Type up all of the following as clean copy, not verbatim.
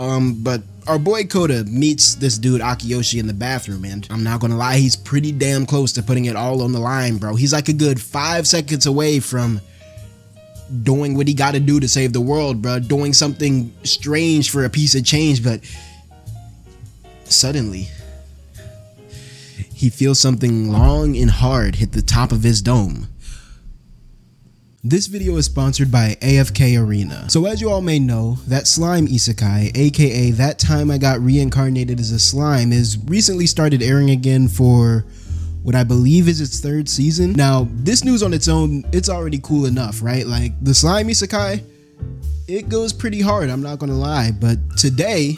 But our boy Koda meets this dude Akiyoshi in the bathroom, and I'm not gonna lie, he's pretty damn close to putting it all on the line, bro. He's like a good 5 seconds away from doing what he gotta do to save the world, bro. Doing something strange for a piece of change, but suddenly he feels something long and hard hit the top of his dome. This video is sponsored by AFK Arena. So as you all may know, that slime isekai, aka That Time I Got Reincarnated as a Slime, is recently started airing again for what I believe is its 3rd season. Now, this news on its own, it's already cool enough, right? Like, the slime isekai, it goes pretty hard, I'm not gonna lie, but today,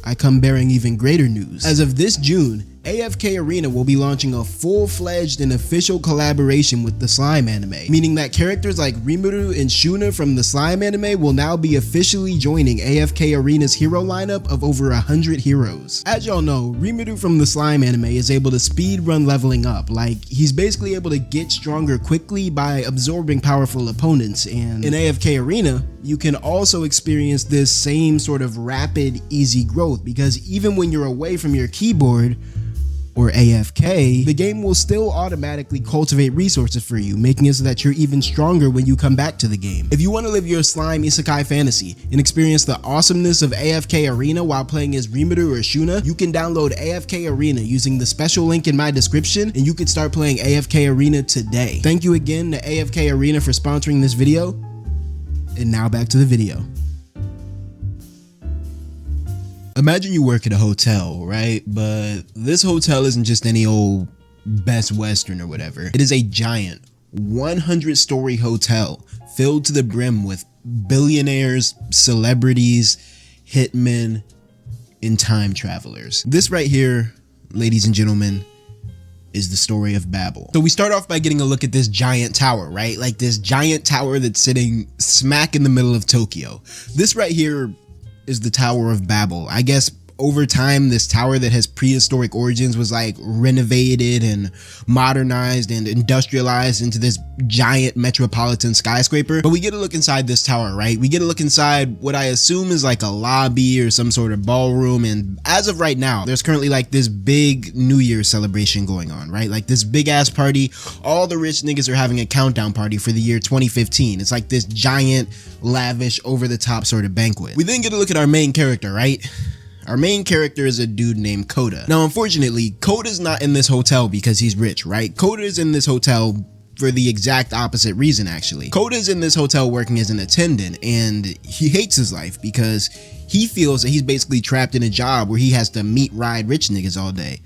I come bearing even greater news. As of this June, AFK Arena will be launching a full-fledged and official collaboration with the Slime anime, meaning that characters like Rimuru and Shuna from the Slime anime will now be officially joining AFK Arena's hero lineup of over 100 heroes. As y'all know, Rimuru from the Slime anime is able to speed run leveling up, like he's basically able to get stronger quickly by absorbing powerful opponents, and in AFK Arena, you can also experience this same sort of rapid, easy growth, because even when you're away from your keyboard, or AFK, the game will still automatically cultivate resources for you, making it so that you're even stronger when you come back to the game. If you want to live your slime isekai fantasy and experience the awesomeness of AFK Arena while playing as Rimuru or Shuna, you can download AFK Arena using the special link in my description, and you can start playing AFK Arena today. Thank you again to AFK Arena for sponsoring this video, and now back to the video. Imagine you work at a hotel, right? But this hotel isn't just any old Best Western or whatever. It is a giant 100-story hotel filled to the brim with billionaires, celebrities, hitmen, and time travelers. This right here, ladies and gentlemen, is the story of Babel. So we start off by getting a look at this giant tower, right? Like this giant tower that's sitting smack in the middle of Tokyo. This right here is the Tower of Babel. I guess over time, this tower that has prehistoric origins was like renovated and modernized and industrialized into this giant metropolitan skyscraper. But we get a look inside this tower, right? We get a look inside what I assume is like a lobby or some sort of ballroom. And as of right now, there's currently like this big New Year's celebration going on, right? Like this big ass party. All the rich niggas are having a countdown party for the year 2015. It's like this giant, lavish, over the top sort of banquet. We then get a look at our main character, right? Our main character is a dude named Koda. Now, unfortunately, Koda's not in this hotel because he's rich, right? Koda's in this hotel for the exact opposite reason, actually. Koda's in this hotel working as an attendant, and he hates his life because he feels that he's basically trapped in a job where he has to meet ride rich niggas all day.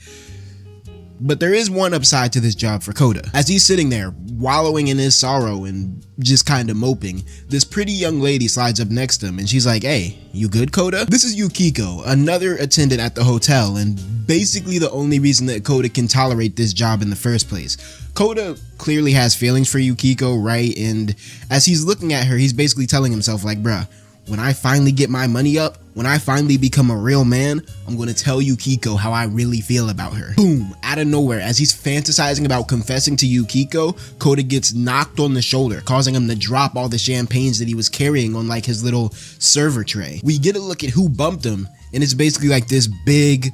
But there is one upside to this job for Koda. As he's sitting there, wallowing in his sorrow and just kind of moping, this pretty young lady slides up next to him and she's like, "Hey, you good, Koda?" This is Yukiko, another attendant at the hotel, and basically the only reason that Koda can tolerate this job in the first place. Koda clearly has feelings for Yukiko, right? And as he's looking at her, he's basically telling himself like, bruh, when I finally get my money up, when I finally become a real man, I'm gonna tell Yukiko how I really feel about her. Boom, out of nowhere, as he's fantasizing about confessing to Yukiko, Koda gets knocked on the shoulder, causing him to drop all the champagnes that he was carrying on like his little server tray. We get a look at who bumped him, and it's basically like this big,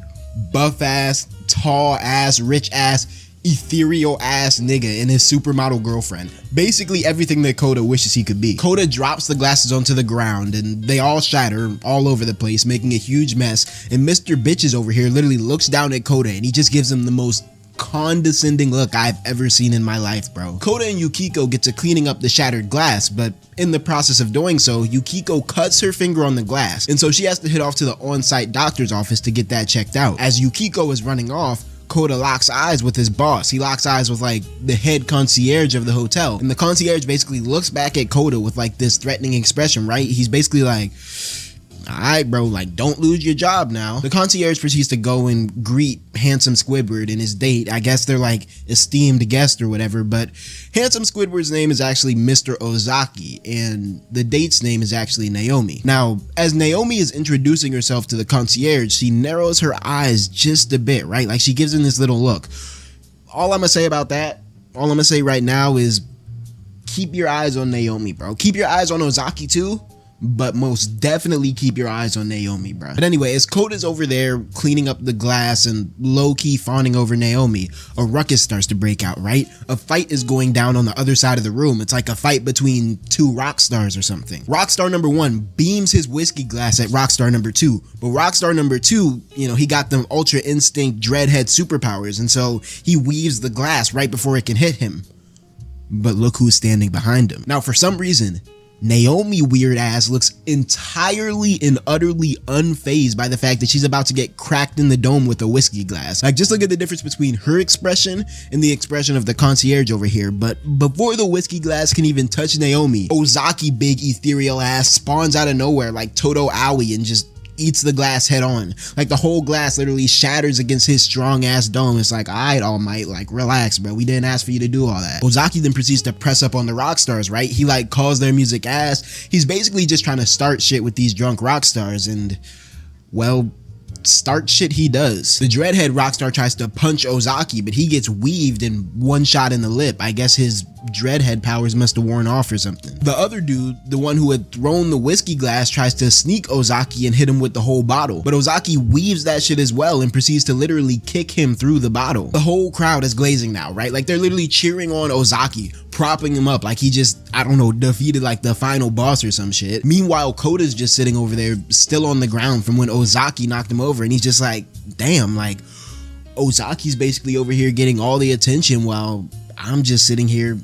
buff ass, tall ass, rich ass, ethereal ass nigga and his supermodel girlfriend. Basically everything that Koda wishes he could be. Koda drops the glasses onto the ground and they all shatter all over the place, making a huge mess, and Mr. Bitches over here literally looks down at Koda and he just gives him the most condescending look I've ever seen in my life, bro. Koda and Yukiko get to cleaning up the shattered glass, but in the process of doing so, Yukiko cuts her finger on the glass, and so she has to head off to the on-site doctor's office to get that checked out. As Yukiko is running off, Koda locks eyes with his boss. He locks eyes with like the head concierge of the hotel, and the concierge basically looks back at Koda with like this threatening expression, right? He's basically like, "Alright, bro, like don't lose your job now." The concierge proceeds to go and greet Handsome Squidward and his date. I guess they're like esteemed guests or whatever, but Handsome Squidward's name is actually Mr. Ozaki, and the date's name is actually Naomi. Now, as Naomi is introducing herself to the concierge, she narrows her eyes just a bit, right? Like she gives him this little look. All I'm gonna say about that, all I'm gonna say right now is keep your eyes on Naomi, bro. Keep your eyes on Ozaki too, but most definitely keep your eyes on Naomi, bro. But anyway, as Koda's over there cleaning up the glass and low-key fawning over Naomi, a ruckus starts to break out, right? A fight is going down on the other side of the room. It's like a fight between two rock stars or something. Rockstar number 1 beams his whiskey glass at Rockstar number 2, but Rockstar number 2, you know, he got them Ultra Instinct Dreadhead superpowers, and so he weaves the glass right before it can hit him. But look who's standing behind him. Now, for some reason, Naomi weird ass looks entirely and utterly unfazed by the fact that she's about to get cracked in the dome with a whiskey glass. Like, just look at the difference between her expression and the expression of the concierge over here. But before the whiskey glass can even touch Naomi, Ozaki big ethereal ass spawns out of nowhere like Toto Aoi and just eats the glass head on. Like, the whole glass literally shatters against his strong ass dome. It's like, alright, All Might, like, relax, bro. We didn't ask for you to do all that. Ozaki then proceeds to press up on the rock stars, right? He like calls their music ass. He's basically just trying to start shit with these drunk rock stars, and well, start shit he does. The Dreadhead Rockstar tries to punch Ozaki, but he gets weaved and one shot in the lip. I guess his Dreadhead powers must have worn off or something. The other dude, the one who had thrown the whiskey glass, tries to sneak Ozaki and hit him with the whole bottle, but Ozaki weaves that shit as well and proceeds to literally kick him through the bottle. The whole crowd is glazing now, right? Like, they're literally cheering on Ozaki, propping him up like he just, I don't know, defeated like the final boss or some shit. Meanwhile, Koda's just sitting over there still on the ground from when Ozaki knocked him over, and he's just like, damn, like, Ozaki's basically over here getting all the attention while I'm just sitting here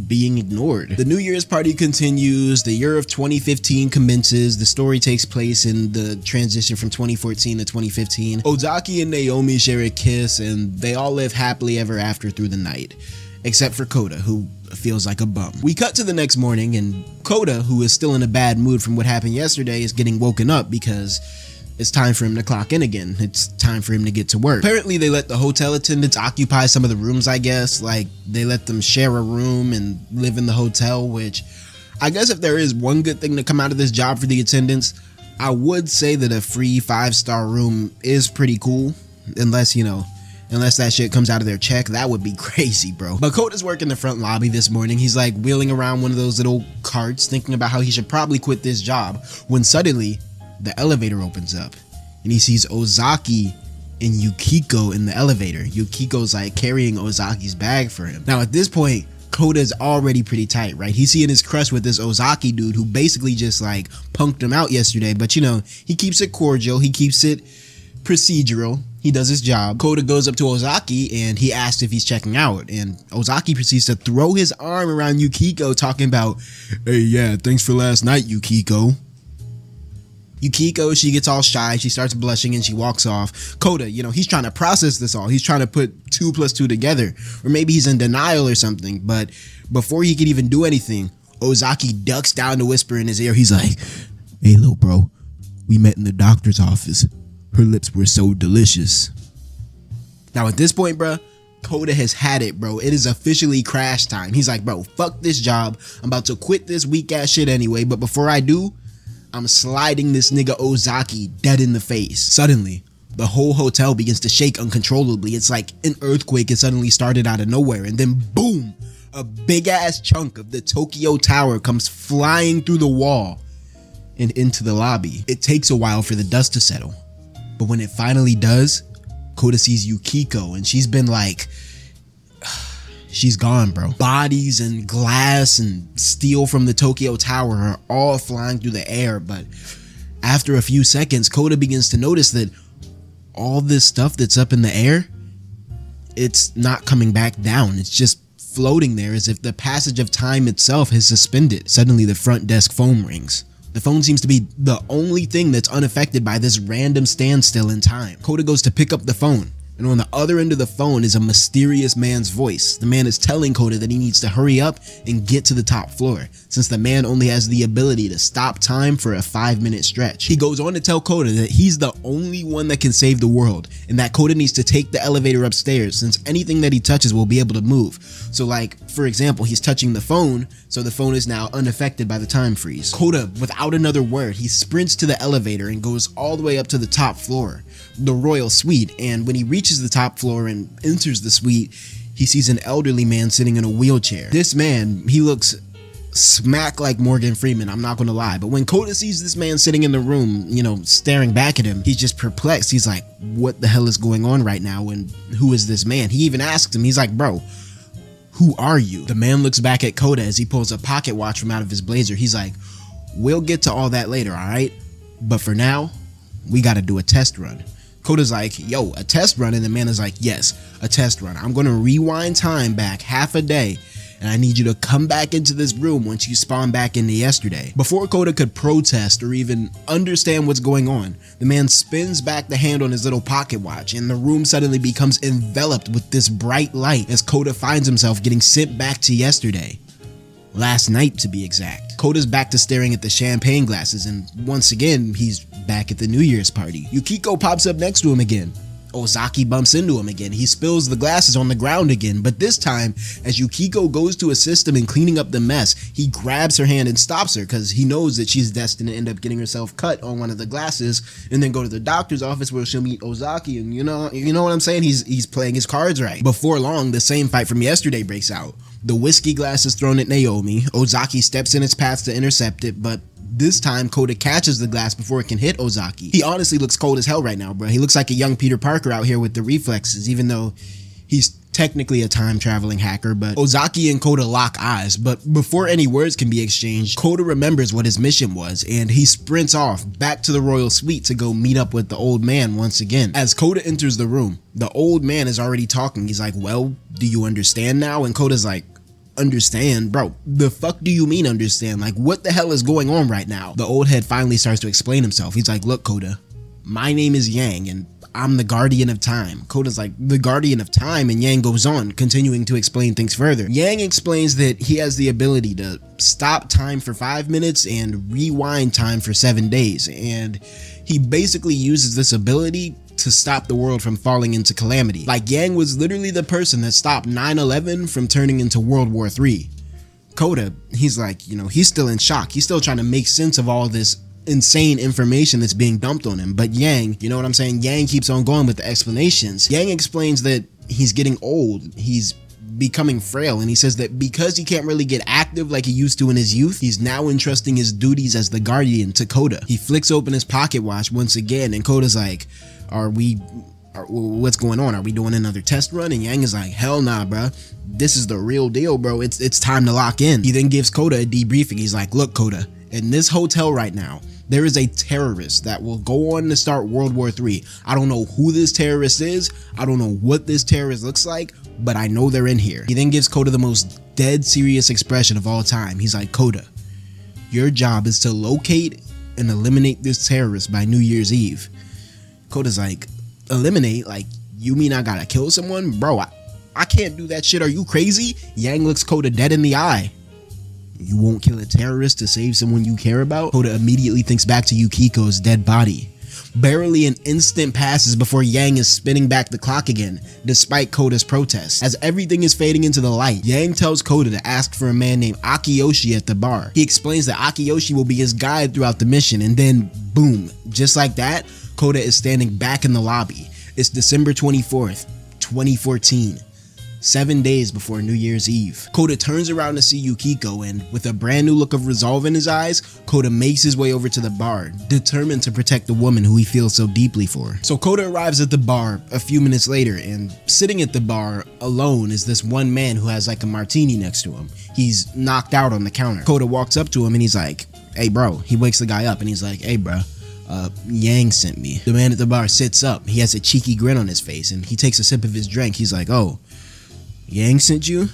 being ignored. The New Year's party continues. The year of 2015 commences. The story takes place in the transition from 2014 to 2015. Ozaki and Naomi share a kiss, and they all live happily ever after through the night, except for Koda, who feels like a bum. We cut to the next morning, and Koda, who is still in a bad mood from what happened yesterday, is getting woken up because it's time for him to clock in again. It's time for him to get to work. Apparently, they let the hotel attendants occupy some of the rooms, I guess. Like, they let them share a room and live in the hotel, which I guess if there is one good thing to come out of this job for the attendants, I would say that a free 5-star room is pretty cool. Unless, you know, unless that shit comes out of their check, that would be crazy, bro. But Koda's working the front lobby this morning. He's like wheeling around one of those little carts, thinking about how he should probably quit this job, when suddenly the elevator opens up and he sees Ozaki and Yukiko in the elevator. Yukiko's like carrying Ozaki's bag for him. Now at this point, Koda's already pretty tight, right? He's seeing his crush with this Ozaki dude who basically just like punked him out yesterday, but you know, he keeps it cordial, he keeps it procedural, he does his job. Koda goes up to Ozaki and he asks if he's checking out, and Ozaki proceeds to throw his arm around Yukiko, talking about, hey, yeah, thanks for last night, Yukiko. Yukiko, she gets all shy, she starts blushing, and she walks off. Koda, you know, he's trying to process this all. He's trying to put 2 + 2 together. Or maybe he's in denial or something. But before he can even do anything, Ozaki ducks down to whisper in his ear. He's like, hey, little bro, we met in the doctor's office. Her lips were so delicious. Now at this point, bro, Koda has had it, bro. It is officially crash time. He's like, bro, fuck this job. I'm about to quit this weak ass shit anyway. But before I do, I'm sliding this nigga Ozaki dead in the face. Suddenly, the whole hotel begins to shake uncontrollably. It's like an earthquake has suddenly started out of nowhere, and then boom, a big ass chunk of the Tokyo Tower comes flying through the wall and into the lobby. It takes a while for the dust to settle, but when it finally does, Koda sees Yukiko, and she's been like, she's gone, bro. Bodies and glass and steel from the Tokyo Tower are all flying through the air, but after a few seconds, Koda begins to notice that all this stuff that's up in the air, it's not coming back down. It's just floating there as if the passage of time itself has suspended. Suddenly, the front desk phone rings. The phone seems to be the only thing that's unaffected by this random standstill in time. Koda goes to pick up the phone, and on the other end of the phone is a mysterious man's voice. The man is telling Koda that he needs to hurry up and get to the top floor, since the man only has the ability to stop time for a 5-minute stretch. He goes on to tell Koda that he's the only one that can save the world, and that Koda needs to take the elevator upstairs, since anything that he touches will be able to move. So like, for example, he's touching the phone, so the phone is now unaffected by the time freeze. Koda, without another word, he sprints to the elevator and goes all the way up to the top floor, the royal suite, and when he reaches the top floor and enters the suite, he sees an elderly man sitting in a wheelchair. This man, he looks smack like Morgan Freeman, I'm not gonna lie. But when Koda sees this man sitting in the room, you know, staring back at him, he's just perplexed. He's like, what the hell is going on right now, and who is this man? He even asks him, he's like, bro, who are you? The man looks back at Koda as he pulls a pocket watch from out of his blazer. He's like, we'll get to all that later, alright? But for now, we gotta do a test run. Koda's like, yo, a test run? And the man is like, yes, a test run. I'm gonna rewind time back half a day, and I need you to come back into this room once you spawn back into yesterday. Before Koda could protest or even understand what's going on, the man spins back the hand on his little pocket watch, and the room suddenly becomes enveloped with this bright light as Koda finds himself getting sent back to yesterday. Last night, to be exact. Koda's back to staring at the champagne glasses, and once again, he's back at the New Year's party. Yukiko pops up next to him again. Ozaki bumps into him again. He spills the glasses on the ground again, but this time, as Yukiko goes to assist him in cleaning up the mess, he grabs her hand and stops her because he knows that she's destined to end up getting herself cut on one of the glasses and then go to the doctor's office where she'll meet Ozaki, and you know what I'm saying? He's playing his cards right. Before long, the same fight from yesterday breaks out. The whiskey glass is thrown at Naomi. Ozaki steps in its path to intercept it, but this time, Koda catches the glass before it can hit Ozaki. He honestly looks cold as hell right now, bro. He looks like a young Peter Parker out here with the reflexes, even though he's technically a time-traveling hacker. But Ozaki and Koda lock eyes, but before any words can be exchanged, Koda remembers what his mission was, and he sprints off back to the royal suite to go meet up with the old man once again. As Koda enters the room, the old man is already talking. He's like, well, do you understand now? And Koda's like, understand? Bro, the fuck do you mean understand? Like, what the hell is going on right now? The old head finally starts to explain himself. He's like, look, Koda, my name is Yang, and I'm the guardian of time. Koda's like, the guardian of time? And Yang goes on, continuing to explain things further. Yang explains that he has the ability to stop time for 5 minutes and rewind time for 7 days, and he basically uses this ability to stop the world from falling into calamity. Like, Yang was literally the person that stopped 9/11 from turning into World War III. Koda, he's like, you know, he's still in shock. He's still trying to make sense of all this insane information that's being dumped on him. But Yang, you know what I'm saying? Yang keeps on going with the explanations. Yang explains that he's getting old. He's becoming frail, and he says that because he can't really get active like he used to in his youth, he's now entrusting his duties as the guardian to Koda. He flicks open his pocket watch once again, and Koda's like, what's going on? Are we doing another test run? And Yang is like, hell nah, bruh. This is the real deal, bro. It's time to lock in. He then gives Koda a debriefing. He's like, look, Koda, in this hotel right now, there is a terrorist that will go on to start World War III. I don't know who this terrorist is. I don't know what this terrorist looks like, but I know they're in here. He then gives Koda the most dead serious expression of all time. He's like, Koda, your job is to locate and eliminate this terrorist by New Year's Eve. Koda's like, eliminate? Like, you mean I gotta kill someone? Bro, I can't do that shit. Are you crazy? Yang looks Koda dead in the eye. You won't kill a terrorist to save someone you care about? Koda immediately thinks back to Yukiko's dead body. Barely an instant passes before Yang is spinning back the clock again, despite Koda's protests. As everything is fading into the light, Yang tells Koda to ask for a man named Akiyoshi at the bar. He explains that Akiyoshi will be his guide throughout the mission, and then, boom, just like that, Koda is standing back in the lobby. It's December 24th, 2014. 7 days before New Year's Eve. Koda turns around to see Yukiko, and with a brand new look of resolve in his eyes, Koda makes his way over to the bar, determined to protect the woman who he feels so deeply for. So Koda arrives at the bar a few minutes later, and sitting at the bar alone is this one man who has like a martini next to him. He's knocked out on the counter. Koda walks up to him and he's like, hey bro. He wakes the guy up and he's like, hey bro, Yang sent me. The man at the bar sits up. He has a cheeky grin on his face, and he takes a sip of his drink. He's like, oh, Yang sent you?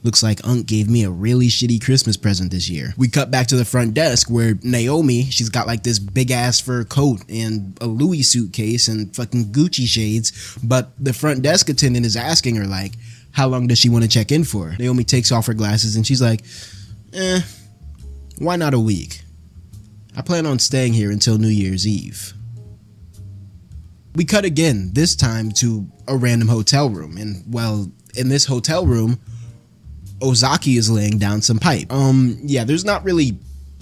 Looks like Unc gave me a really shitty Christmas present this year. We cut back to the front desk where Naomi, she's got like this big ass fur coat and a Louis suitcase and fucking Gucci shades, but the front desk attendant is asking her like, how long does she want to check in for? Naomi takes off her glasses and she's like, why not a week? I plan on staying here until New Year's Eve. We cut again, this time to a random hotel room, and well, in this hotel room, Ozaki is laying down some pipe. Yeah, there's not really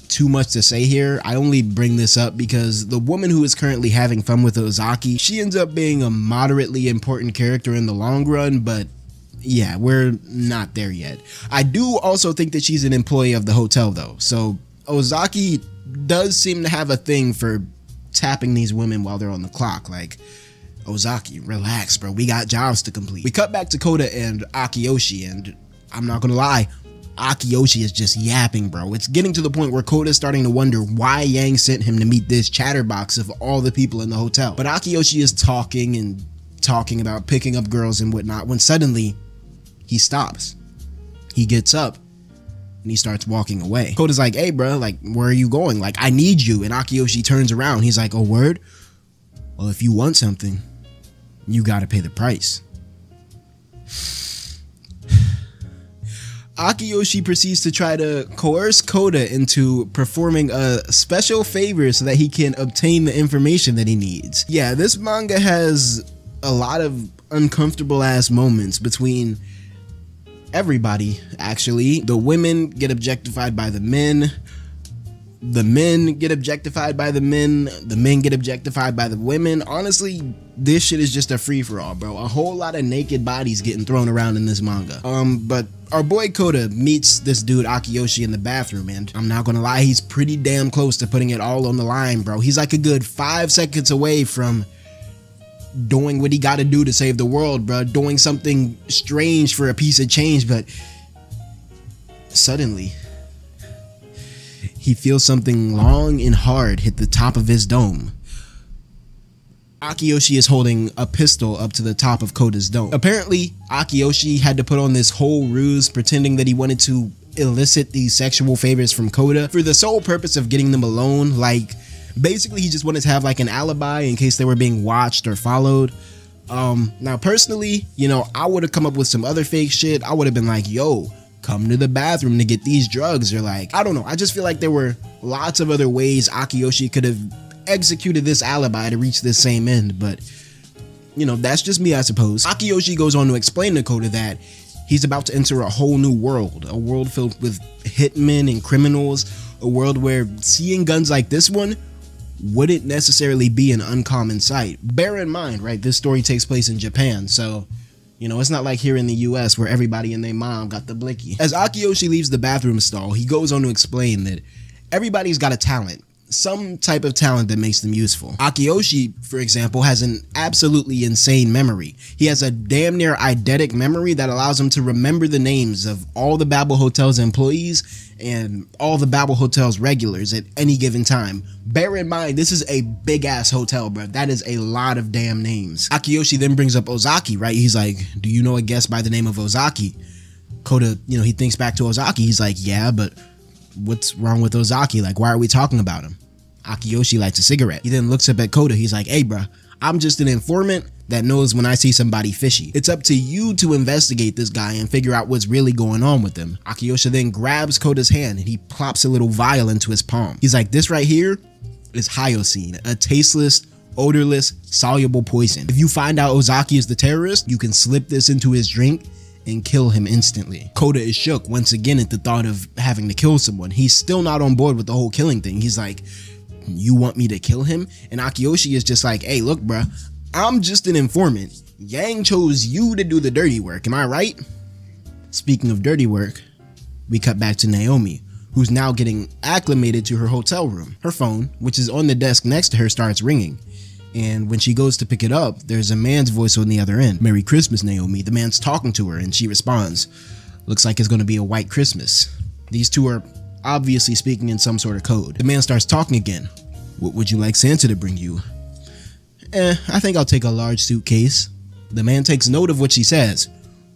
too much to say here. I only bring this up because the woman who is currently having fun with Ozaki, she ends up being a moderately important character in the long run, but yeah, we're not there yet. I do also think that she's an employee of the hotel though. So Ozaki does seem to have a thing for tapping these women while they're on the clock. Like, Ozaki, relax, bro. We got jobs to complete. We cut back to Koda and Akiyoshi, and I'm not gonna lie, Akiyoshi is just yapping, bro. It's getting to the point where Koda's starting to wonder why Yang sent him to meet this chatterbox of all the people in the hotel. But Akiyoshi is talking and talking about picking up girls and whatnot when suddenly he stops. He gets up and he starts walking away. Koda's like, hey, bro, like, where are you going? Like, I need you. And Akiyoshi turns around. He's like, oh, word? Well, if you want something, you gotta pay the price. Akiyoshi proceeds to try to coerce Koda into performing a special favor so that he can obtain the information that he needs. Yeah, this manga has a lot of uncomfortable ass moments between everybody, actually. The women get objectified by the men get objectified by the men get objectified by the women. Honestly, this shit is just a free-for-all, bro. A whole lot of naked bodies getting thrown around in this manga. But our boy Koda meets this dude Akiyoshi in the bathroom, and I'm not gonna lie, he's pretty damn close to putting it all on the line, bro. He's like a good 5 seconds away from doing what he gotta do to save the world, bro. Doing something strange for a piece of change, but suddenly he feels something long and hard hit the top of his dome. Akiyoshi is holding a pistol up to the top of Koda's dome. Apparently, Akiyoshi had to put on this whole ruse pretending that he wanted to elicit these sexual favors from Koda for the sole purpose of getting them alone. Like, basically he just wanted to have like an alibi in case they were being watched or followed. Now personally, you know, I would have come up with some other fake shit. I would have been like, yo, come to the bathroom to get these drugs, or like, I don't know. I just feel like there were lots of other ways Akiyoshi could have executed this alibi to reach this same end, but you know, that's just me, I suppose. Akiyoshi goes on to explain to Koda that he's about to enter a whole new world, a world filled with hitmen and criminals, a world where seeing guns like this one wouldn't necessarily be an uncommon sight. Bear in mind, right, this story takes place in Japan, so you know, it's not like here in the US where everybody and their mom got the blicky. As Akiyoshi leaves the bathroom stall, he goes on to explain that everybody's got a talent, some type of talent that makes them useful. Akiyoshi, for example, has an absolutely insane memory. He has a damn near eidetic memory that allows him to remember the names of all the Babel Hotel's employees and all the Babel Hotel's regulars at any given time. Bear in mind, this is a big ass hotel, bro. That is a lot of damn names. Akiyoshi then brings up Ozaki, right? He's like, do you know a guest by the name of Ozaki? Koda, you know, he thinks back to Ozaki. He's like, yeah, but what's wrong with Ozaki? Like, why are we talking about him? Akiyoshi lights a cigarette. He then looks up at Koda. He's like, hey, bro, I'm just an informant that knows when I see somebody fishy. It's up to you to investigate this guy and figure out what's really going on with him. Akiyoshi then grabs Koda's hand and he plops a little vial into his palm. He's like, this right here is hyoscine, a tasteless, odorless, soluble poison. If you find out Ozaki is the terrorist, you can slip this into his drink and kill him instantly. Koda is shook once again at the thought of having to kill someone. He's still not on board with the whole killing thing. He's like, you want me to kill him? And Akiyoshi is just like, hey, look, bruh, I'm just an informant. Yang chose you to do the dirty work. Am I right? Speaking of dirty work, we cut back to Naomi, who's now getting acclimated to her hotel room. Her phone, which is on the desk next to her, starts ringing. And when she goes to pick it up, there's a man's voice on the other end. Merry Christmas, Naomi. The man's talking to her and she responds, looks like it's going to be a white Christmas. These two are obviously speaking in some sort of code. The man starts talking again. What would you like Santa to bring you? I think I'll take a large suitcase. The man takes note of what she says.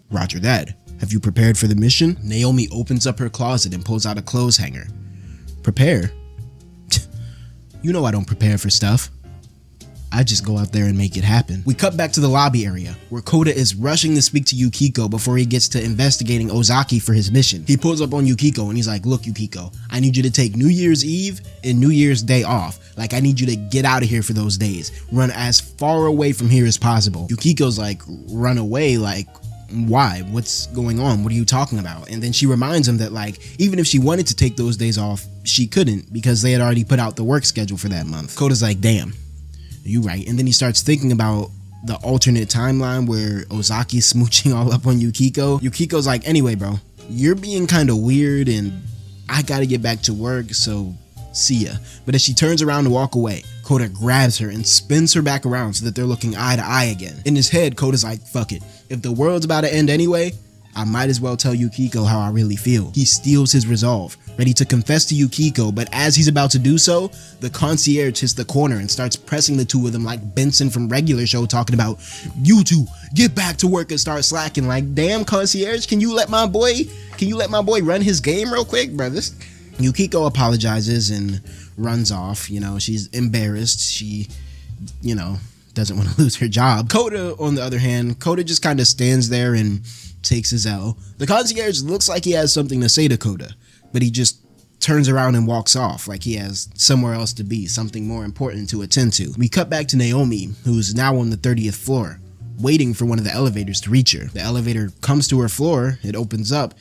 Roger that. Have you prepared for the mission? Naomi opens up her closet and pulls out a clothes hanger. Prepare? You know I don't prepare for stuff. I just go out there and make it happen. We cut back to the lobby area, where Koda is rushing to speak to Yukiko before he gets to investigating Ozaki for his mission. He pulls up on Yukiko and he's like, look, Yukiko, I need you to take New Year's Eve and New Year's Day off. Like, I need you to get out of here for those days. Run as far away from here as possible. Yukiko's like, run away? Like, why? What's going on? What are you talking about? And then she reminds him that, like, even if she wanted to take those days off, she couldn't because they had already put out the work schedule for that month. Koda's like, damn. You right. And then he starts thinking about the alternate timeline where Ozaki's smooching all up on Yukiko. Yukiko's like, anyway, bro, you're being kind of weird and I gotta get back to work, so see ya. But as she turns around to walk away, Kota grabs her and spins her back around so that they're looking eye to eye again. In his head, Kota's like, fuck it. If the world's about to end anyway, I might as well tell Yukiko how I really feel. He steals his resolve, ready to confess to Yukiko, but as he's about to do so, the concierge hits the corner and starts pressing the two of them like Benson from Regular Show, talking about, you two, get back to work and start slacking. Like, damn, concierge, can you let my boy run his game real quick, brothers? Yukiko apologizes and runs off. You know, she's embarrassed. She, you know, doesn't want to lose her job. Kota, on the other hand, Kota just kind of stands there and takes his L. The concierge looks like he has something to say to Kota, but he just turns around and walks off like he has somewhere else to be, something more important to attend to. We cut back to Naomi, who's now on the 30th floor, waiting for one of the elevators to reach her. The elevator comes to her floor, it opens up,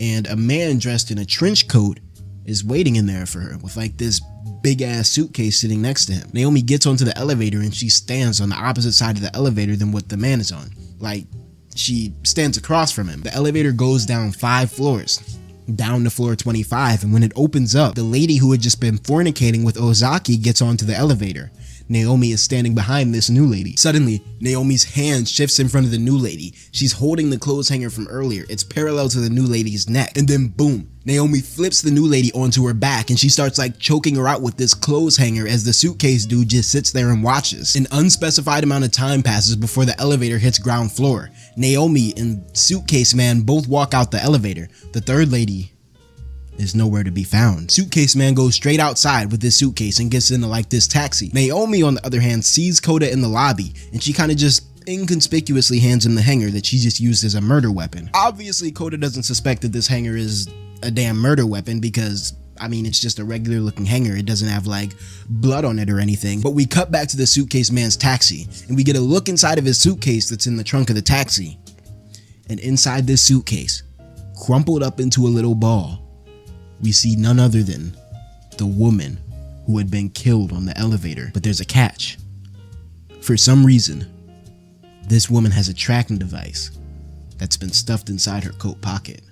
and a man dressed in a trench coat is waiting in there for her with like this big ass suitcase sitting next to him. Naomi gets onto the elevator and she stands on the opposite side of the elevator than what the man is on. Like, she stands across from him. The elevator goes down 5 floors, down to floor 25, and when it opens up, the lady who had just been fornicating with Ozaki gets onto the elevator. Naomi is standing behind this new lady. Suddenly, Naomi's hand shifts in front of the new lady. She's holding the clothes hanger from earlier. It's parallel to the new lady's neck. And then boom, Naomi flips the new lady onto her back and she starts like choking her out with this clothes hanger as the suitcase dude just sits there and watches. An unspecified amount of time passes before the elevator hits ground floor. Naomi and Suitcase Man both walk out the elevator. The third lady is nowhere to be found. Suitcase Man goes straight outside with this suitcase and gets into like this taxi. Naomi, on the other hand, sees Kota in the lobby and she kind of just inconspicuously hands him the hanger that she just used as a murder weapon. Obviously, Kota doesn't suspect that this hanger is a damn murder weapon because, I mean, it's just a regular looking hanger. It doesn't have like blood on it or anything. But we cut back to the Suitcase Man's taxi and we get a look inside of his suitcase that's in the trunk of the taxi. And inside this suitcase, crumpled up into a little ball, we see none other than the woman who had been killed on the elevator. But there's a catch. For some reason, this woman has a tracking device that's been stuffed inside her coat pocket.